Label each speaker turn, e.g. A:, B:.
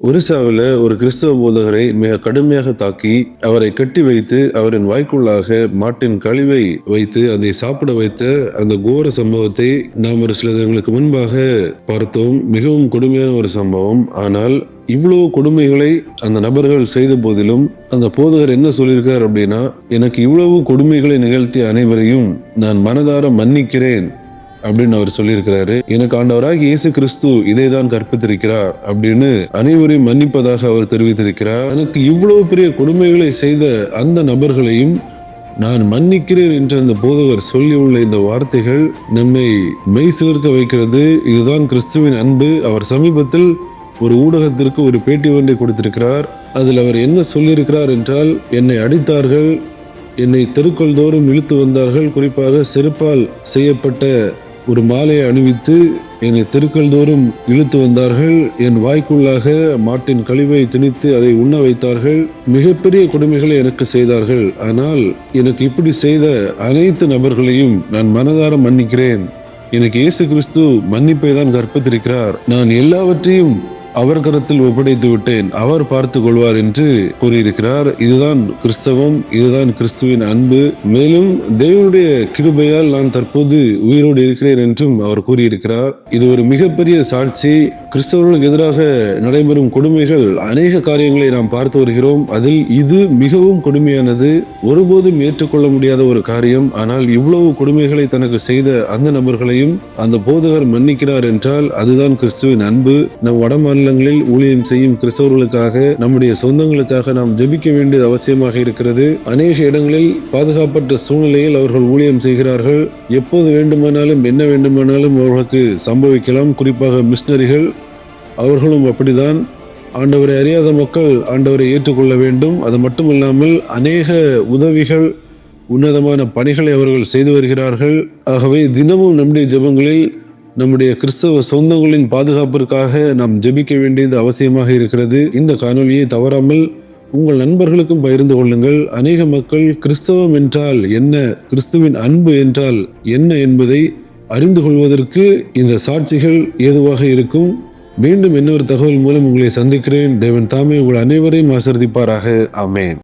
A: ஒரிசாவில் ஒரு கிறிஸ்தவ போதகரை மிக கடுமையாக தாக்கி அவரை கட்டி வைத்து அவரின் வாய்க்குள்ளாக மாட்டின் கழிவை வைத்து அதை சாப்பிட வைத்த அந்த கோர சம்பவத்தை நாம் ஒரு சில தினங்களுக்கு முன்பாக பார்த்தோம். மிகவும் கொடுமையான ஒரு சம்பவம். ஆனால் இவ்வளவு கொடுமைகளை அந்த நபர்கள் செய்த போதிலும் அந்த போதகர் என்ன சொல்லியிருக்கார் அப்படின்னா, எனக்கு இவ்வளவு கொடுமைகளை நிகழ்த்திய அனைவரையும் நான் மனதார மன்னிக்கிறேன் அப்படின்னு அவர் சொல்லியிருக்கிறாரு. எனக்கு ஆண்டவராக இயேசு கிறிஸ்து இதை தான் கற்பித்திருக்கிறார் அப்படின்னு அனைவரையும் மன்னிப்பதாக அவர் தெரிவித்திருக்கிறார். எனக்கு இவ்வளவு பெரிய கொடுமைகளை செய்த அந்த நபர்களையும் நான் மன்னிக்கிறேன் என்று அந்த போதகர் சொல்லியுள்ள இந்த வார்த்தைகள் நம்மை மெய் சிலிர்க்க வைக்கிறது. இதுதான் கிறிஸ்துவின் அன்பு. அவர் சமீபத்தில் ஒரு ஊடகத்திற்கு ஒரு பேட்டி ஒன்றை கொடுத்திருக்கிறார். அதில் அவர் என்ன சொல்லியிருக்கிறார் என்றால், என்னை அடித்தார்கள், என்னை தெருக்கள் தோறும் இழுத்து வந்தார்கள், குறிப்பாக செருப்பால் செய்யப்பட்ட ஒரு மாலையை அணிவித்து என்னை தெருக்கள் தோறும் இழுத்து வந்தார்கள், என் வாய்க்குள்ளாக மாட்டின் கழிவை திணித்து அதை உண்ண வைத்தார்கள், மிகப்பெரிய கொடுமைகளை எனக்கு செய்தார்கள். ஆனால் எனக்கு இப்படி செய்த அனைத்து நபர்களையும் நான் மனதார மன்னிக்கிறேன். எனக்கு இயேசு கிறிஸ்து மன்னிப்பை தான் கற்பித்திருக்கிறார். நான் எல்லாவற்றையும் அவர் கரத்தில் ஒப்படைத்து விட்டேன், அவர் பார்த்து கொள்வார் என்று கூறியிருக்கிறார். இதுதான் கிறிஸ்தவம், இதுதான் கிறிஸ்துவின் அன்பு. மேலும் தேவனுடைய கிருபையால் நான் தற்போது உயிரோடு இருக்கிறேன் என்றும் அவர் கூறியிருக்கிறார். இது ஒரு மிகப்பெரிய சாட்சி. கிறிஸ்தவர்களுக்கு எதிராக நடைபெறும் கொடுமைகள் அநேக காரியங்களை நாம் பார்த்து வருகிறோம். அதில் இது மிகவும் கொடுமையானது, ஒருபோதும் ஏற்றுக்கொள்ள முடியாத ஒரு காரியம். ஆனால் இவ்வளவு கொடுமைகளை தனக்கு செய்த அந்த நபர்களையும் அந்த போதகர் மன்னிக்கிறார் என்றால் அதுதான் கிறிஸ்துவின் அன்பு. நம் வட மாநிலங்களில் ஊழியம் செய்யும் கிறிஸ்தவர்களுக்காக, நம்முடைய சொந்தங்களுக்காக நாம் ஜெபிக்க வேண்டியது அவசியமாக இருக்கிறது. அநேக இடங்களில் பாதுகாப்பற்ற சூழ்நிலையில் அவர்கள் ஊழியம் செய்கிறார்கள். எப்போது வேண்டுமானாலும் என்ன வேண்டுமானாலும் அவர்களுக்கு சம்பவிக்கலாம். குறிப்பாக மிஷனரிகள், அவர்களும் அப்படிதான். ஆண்டவரை அறியாத மக்கள் ஆண்டவரை ஏற்றுக்கொள்ள வேண்டும். அது மட்டுமில்லாமல் அநேக உதவிகள், உன்னதமான பணிகளை அவர்கள் செய்து வருகிறார்கள். ஆகவே தினமும் நம்முடைய ஜெபங்களில் நம்முடைய கிறிஸ்தவ சொந்தங்களின் பாதுகாப்பிற்காக நாம் ஜெபிக்க வேண்டியது அவசியமாக இருக்கிறது. இந்த காணொலியை தவறாமல் உங்கள் நண்பர்களுக்கும் பகிர்ந்து கொள்ளுங்கள். அநேக மக்கள் கிறிஸ்தவம் என்றால் என்ன, கிறிஸ்துவின் அன்பு என்றால் என்ன என்பதை அறிந்து கொள்வதற்கு இந்த சாட்சிகள் ஏதுவாக இருக்கும். மீண்டும் இன்னொரு தகவல் மூலம் உங்களை சந்திக்கிறேன். தேவன் தாமே உங்கள் அனைவரையும் ஆசீர்வதிப்பாராக. ஆமென்.